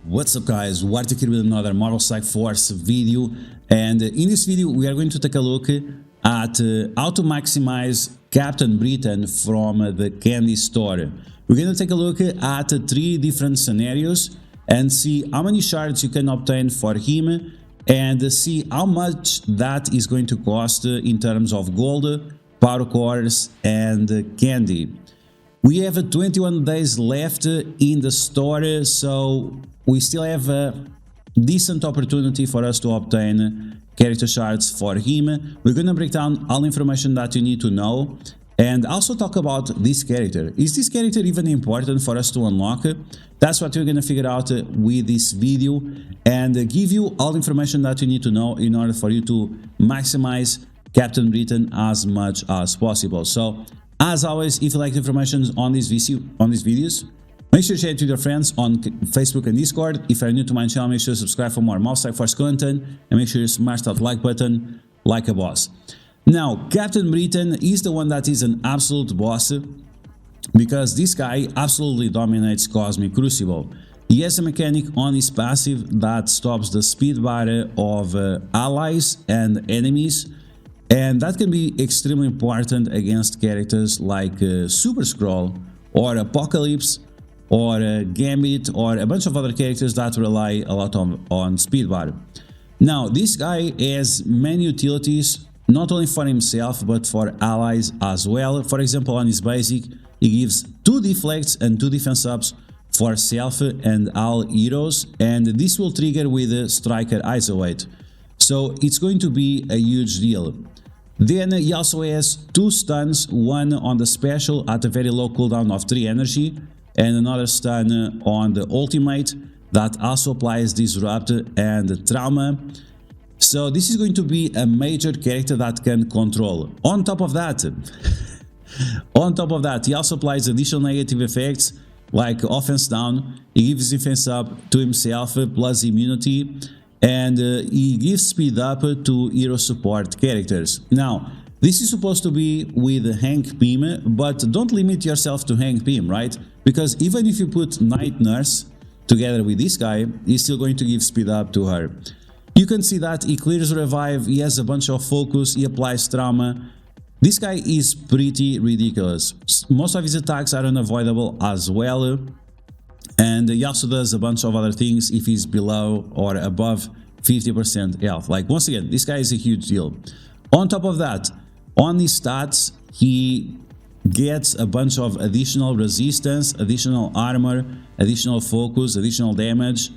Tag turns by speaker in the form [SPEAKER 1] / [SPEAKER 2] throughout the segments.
[SPEAKER 1] What's up guys, DuArktik here with another Marvel Strike Force video, and in this video we are going to take a look at how to maximize Captain Britain from the candy store. We're going to take a look at 3 different scenarios and see how many shards you can obtain for him and see how much that is going to cost in terms of gold, power cores and candy. We have 21 days left in the store, so we still have a decent opportunity for us to obtain character shards for him. We're gonna break down all information that you need to know and also talk about this character. Is this character even important for us to unlock? That's what we're gonna figure out with this video and give you all the information that you need to know in order for you to maximize Captain Britain as much as possible. So as always, if you like the information on these videos, make sure to share it with your friends on Facebook and Discord. If you're new to my channel, make sure to subscribe for more Marvel Strike Force content and make sure you smash that like button like a boss. Now, Captain Britain is the one that is an absolute boss because this guy absolutely dominates Cosmic Crucible. He has a mechanic on his passive that stops the speed bar of allies and enemies, and that can be extremely important against characters like Super Scroll or Apocalypse or Gambit or a bunch of other characters that rely a lot on speed bar. Now, this guy has many utilities, not only for himself but for allies as well. For example, on his basic, he gives 2 deflects and 2 defense ups for self and all heroes, and this will trigger with Striker Isolate. So it's going to be a huge deal. Then he also has 2 stuns, one on the special at a very low cooldown of 3 energy, and another stun on the ultimate that also applies Disrupt and Trauma. So this is going to be a major character that can control. On top of that, he also applies additional negative effects like offense down. He gives defense up to himself plus immunity, and he gives speed up to hero support characters. Now, this is supposed to be with Hank Pym, but don't limit yourself to Hank Pym, right? Because even if you put Night Nurse together with this guy, he's still going to give speed up to her. You can see that he clears Revive, he has a bunch of focus, he applies Trauma. This guy is pretty ridiculous. Most of his attacks are unavoidable as well. And he also does a bunch of other things if he's below or above 50% health. Like, once again, this guy is a huge deal. On top of that, on his stats, he gets a bunch of additional resistance, additional armor, additional focus, additional damage.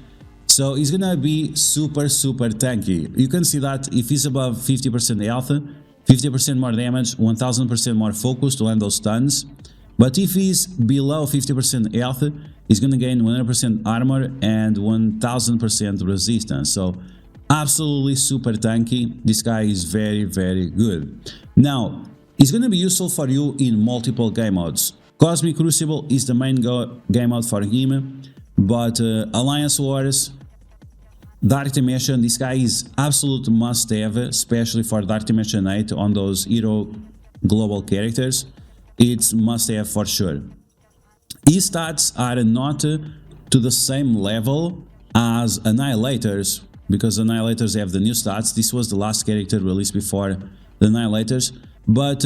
[SPEAKER 1] So he's gonna be super tanky. You can see that if he's above 50% health, 50% more damage, 1000% more focus to land those stuns. But if he's below 50% health, he's gonna gain 100% armor and 1000% resistance. So absolutely super tanky. This guy is very good. Now, he's gonna be useful for you in multiple game modes. Cosmic Crucible is the main game mode for him, but Alliance Wars, Dark Dimension, this guy is absolute must-have, especially for Dark Dimension 8 on those hero global characters. It's must-have for sure. His stats are not to the same level as Annihilators, because Annihilators have the new stats. This was the last character released before the Annihilators, but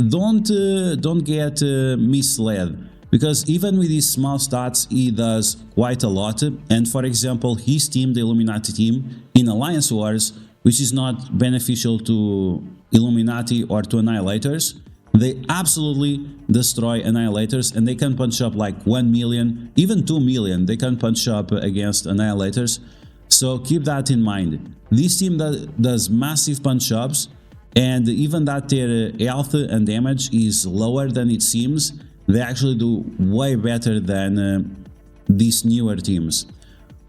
[SPEAKER 1] don't get misled, because even with these small stats, he does quite a lot. And for example, his team, the Illuminati team, in Alliance Wars, which is not beneficial to Illuminati or to Annihilators, they absolutely destroy Annihilators, and they can punch up like 1 million, even 2 million. They can punch up against Annihilators. So keep that in mind. This team does massive punch ups, and even that their health and damage is lower than it seems, they actually do way better than these newer teams.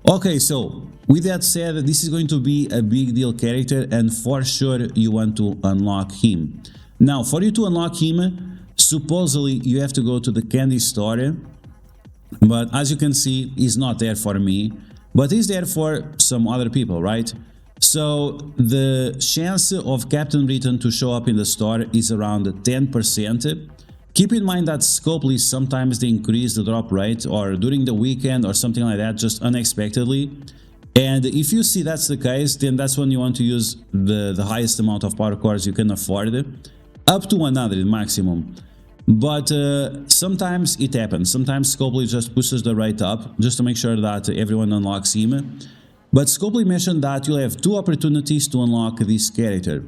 [SPEAKER 1] Okay, so with that said, this is going to be a big deal character, and for sure you want to unlock him. Now, for you to unlock him, supposedly you have to go to the candy store, but as you can see, he's not there for me, but he's there for some other people, right? So the chance of Captain Britain to show up in the store is around 10%, Keep in mind that Scopely sometimes they increase the drop rate or during the weekend or something like that, just unexpectedly. And if you see that's the case, then that's when you want to use the highest amount of power cores you can afford, up to 100 maximum. But sometimes it happens. Sometimes Scopely just pushes the rate up just to make sure that everyone unlocks him. But Scopely mentioned that you'll have 2 opportunities to unlock this character.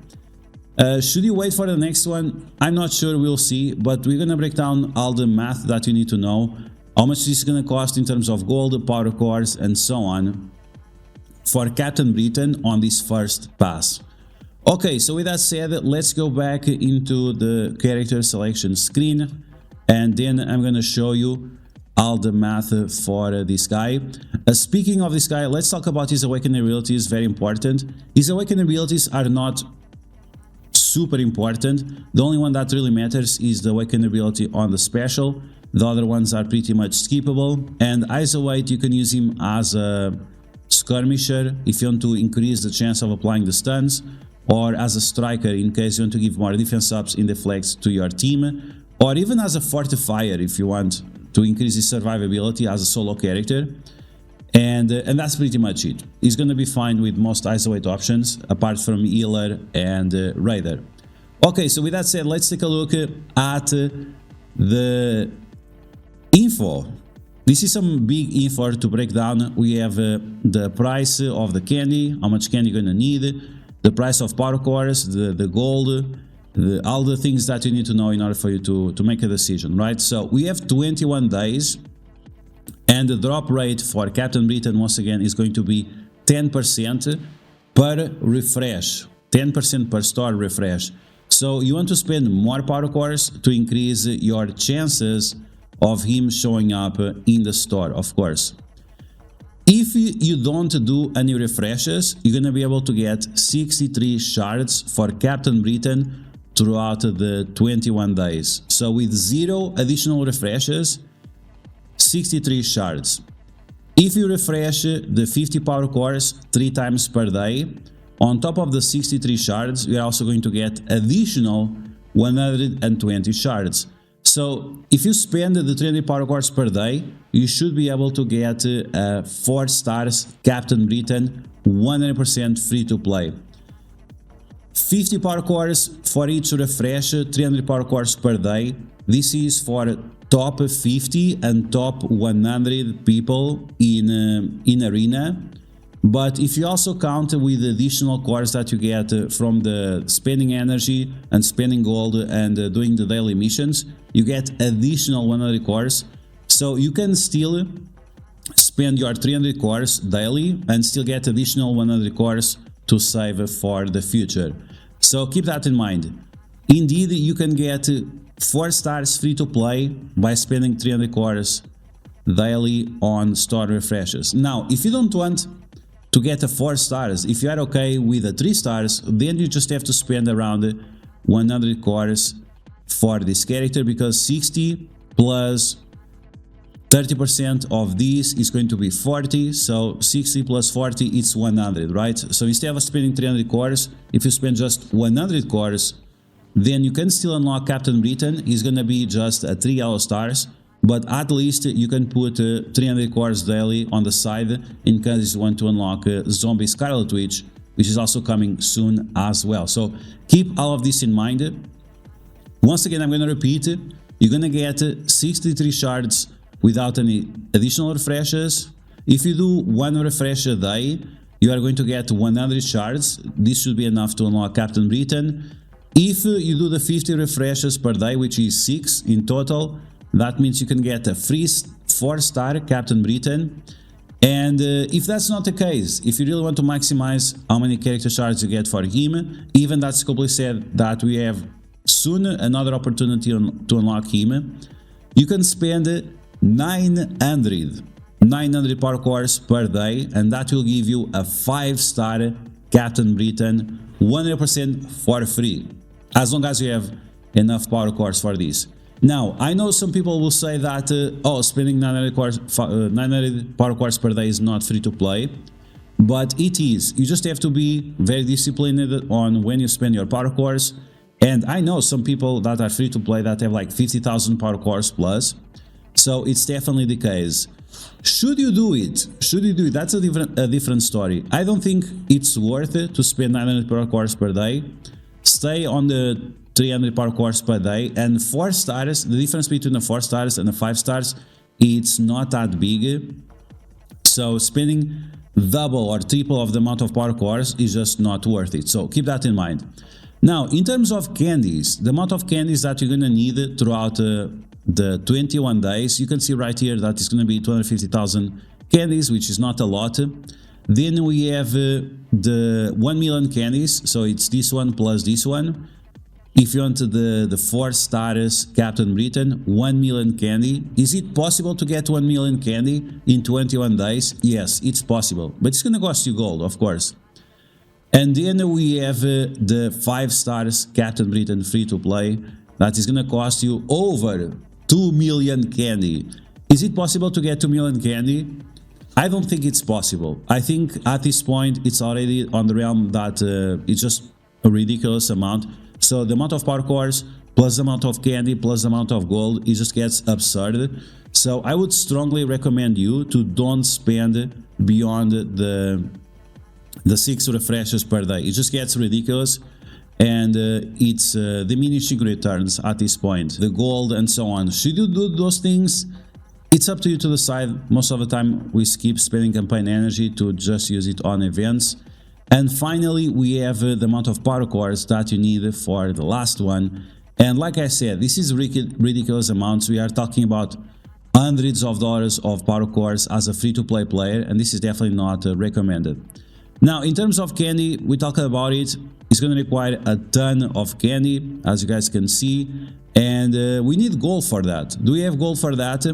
[SPEAKER 1] Should you wait for the next one? I'm not sure, we'll see, but we're gonna break down all the math that you need to know, how much this is gonna cost in terms of gold, power cores, and so on for Captain Britain on this first pass. Okay, so with that said, let's go back into the character selection screen, and then I'm gonna show you all the math for this guy. Speaking of this guy, let's talk about his awakening abilities, very important. His awakening abilities are not super important. The only one that really matters is the awakening ability on the special. The other ones are pretty much skippable. And Isolate, you can use him as a skirmisher if you want to increase the chance of applying the stuns, or as a striker in case you want to give more defense ups in the flex to your team, or even as a fortifier if you want to increase his survivability as a solo character. And that's pretty much it. He's gonna be fine with most Isolate options apart from Healer and Raider. Okay, so with that said, let's take a look at the info. This is some big info to break down. We have the price of the candy, how much candy you're gonna need, the price of power cores, the gold, all the things that you need to know in order for you to make a decision, right? So we have 21 days, and the drop rate for Captain Britain once again is going to be 10% per refresh, 10% per store refresh. So you want to spend more power cores to increase your chances of him showing up in the store, of course. If you don't do any refreshes, you're gonna be able to get 63 shards for Captain Britain throughout the 21 days. So with 0 additional refreshes, 63 shards. If you refresh the 50 power cores 3 times per day, on top of the 63 shards, you're also going to get additional 120 shards. So if you spend the 300 power cores per day, you should be able to get 4 stars Captain Britain 100% free to play. 50 power cores for each refresh, 300 power cores per day. This is for top 50 and top 100 people in Arena. But if you also count with the additional cores that you get from the spending energy and spending gold and doing the daily missions, you get additional 100 cores. So you can still spend your 300 cores daily and still get additional 100 cores to save for the future. So keep that in mind. Indeed, you can get 4 stars free to play by spending 300 cores daily on store refreshes. Now, if you don't want to get a 4 stars, if you are okay with a 3 stars, then you just have to spend around 100 cores for this character, because 60 plus 30% of this is going to be 40, so 60 plus 40 is 100, right? So instead of spending 300 cores, if you spend just 100 cores, then you can still unlock Captain Britain. He's gonna be just 3 yellow stars, but at least you can put 300 cores daily on the side in case you want to unlock Zombie Scarlet Witch, which is also coming soon as well. So keep all of this in mind. Once again, I'm gonna repeat, you're gonna get 63 shards without any additional refreshes. If you do 1 refresh a day, you are going to get 100 shards. This should be enough to unlock Captain Britain. If you do the 50 refreshes per day, which is 6 in total, that means you can get a free 4-star Captain Britain. And if that's not the case, if you really want to maximize how many character shards you get for him, even that Scopely said that we have soon another opportunity to unlock him, you can spend 900 power cores per day, and that will give you a 5-star Captain Britain 100% for free, as long as you have enough power cores for this. Now, I know some people will say that oh, spending 900 power cores per day is not free to play, but it is. You just have to be very disciplined on when you spend your power cores, And I know some people that are free to play that have like 50,000 power cores plus, so it's definitely the case. Should you do it? Should you do it? That's a different story. I don't think it's worth it to spend 900 power cores per day. Stay on the 300 power cores per day, and 4 stars, the difference between the 4 stars and the 5 stars, it's not that big. So spending double or triple of the amount of power cores is just not worth it. So keep that in mind. Now, in terms of candies, the amount of candies that you're gonna need throughout the 21 days, you can see right here that it's gonna be 250,000 candies, which is not a lot. Then we have the 1 million candies, so it's this one plus this one. If you want the 4 stars Captain Britain, 1 million candy. Is it possible to get 1 million candy in 21 days? Yes, it's possible, but it's gonna cost you gold, of course. And then we have the 5 stars Captain Britain free to play. That is gonna cost you over 2 million candy. Is it possible to get 2 million candy? I don't think it's possible. I think at this point it's already on the realm that it's just a ridiculous amount. So the amount of power cores plus the amount of candy plus the amount of gold, it just gets absurd. So I would strongly recommend you to don't spend beyond the 6 refreshes per day. It just gets ridiculous, and it's diminishing returns at this point. The gold and so on. Should you do those things? It's up to you to decide. Most of the time we skip spending campaign energy to just use it on events. And finally, we have the amount of power cores that you need for the last one. And like I said, this is ridiculous amounts. We are talking about hundreds of dollars of power cores as a free-to-play player, and this is definitely not recommended. Now, in terms of candy, we talked about it. It's going to require a ton of candy, as you guys can see, and we need gold for that. Do we have gold for that?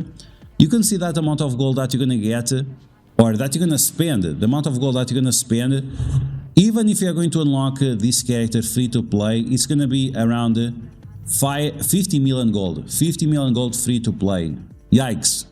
[SPEAKER 1] You can see that amount of gold that you're going to get, or that you're going to spend, the amount of gold that you're going to spend. Even if you're going to unlock this character free to play, it's going to be around 50 million gold. 50 million gold free to play. Yikes.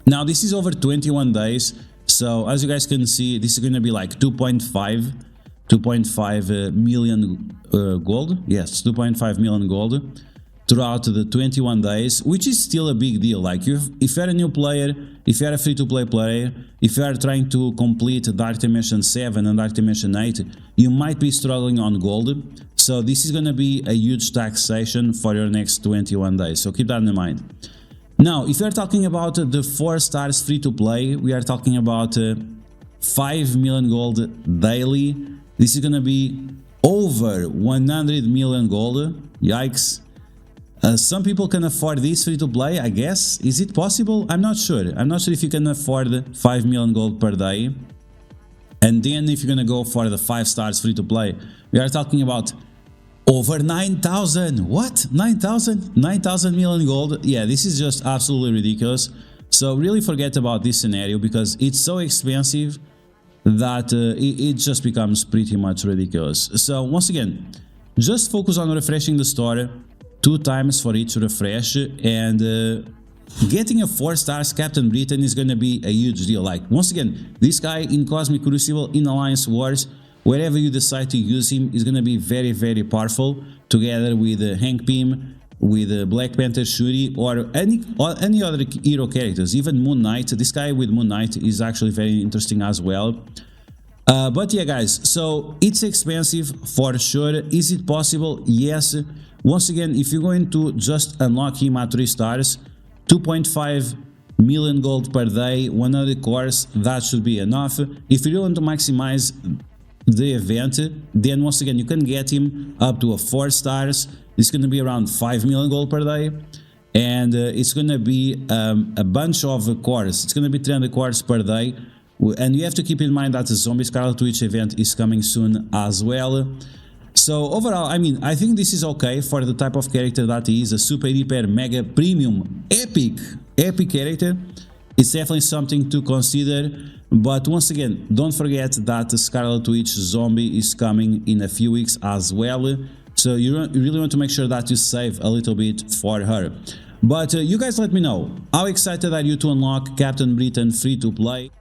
[SPEAKER 1] Now, this is over 21 days. So as you guys can see, this is going to be like 2.5 million gold. Yes, 2.5 million gold throughout the 21 days, which is still a big deal. Like if you're a new player, if you're a free-to-play player, if you are trying to complete Dark Dimension 7 and Dark Dimension 8, you might be struggling on gold. So this is going to be a huge taxation for your next 21 days. So keep that in mind. Now, if you're talking about the 4 stars free-to-play, we are talking about 5 million gold daily. This is going to be over 100 million gold. Yikes. Some people can afford this free-to-play, I guess. Is it possible? I'm not sure. I'm not sure if you can afford 5 million gold per day. And then if you're going to go for the 5 stars free-to-play, we are talking about over 9,000. What? 9,000? 9,000 million gold? Yeah, this is just absolutely ridiculous. So really forget about this scenario because it's so expensive that it just becomes pretty much ridiculous. So once again, just focus on refreshing the store 2 times for each refresh, and getting a 4 stars Captain Britain is going to be a huge deal. Like, once again, this guy in Cosmic Crucible, in Alliance Wars, wherever you decide to use him, is going to be very, very powerful, together with Hank Pym, with Black Panther Shuri, or any other hero characters, even Moon Knight. This guy with Moon Knight is actually very interesting as well. But yeah, guys, so it's expensive for sure. Is it possible? Yes. Once again, if you're going to just unlock him at 3 stars, 2.5 million gold per day, 100 cores, that should be enough. If you want to maximize the event, then once again, you can get him up to a 4 stars. It's going to be around 5 million gold per day. And it's going to be a bunch of cores. It's going to be 300 cores per day. And you have to keep in mind that the Zombie Scarlet Witch event is coming soon as well. So overall, I mean, I think this is okay for the type of character that he is, a super hyper mega premium epic character. It's definitely something to consider. But once again, don't forget that the Scarlet Witch zombie is coming in a few weeks as well. So you really want to make sure that you save a little bit for her. But you guys let me know, how excited are you to unlock Captain Britain free to play?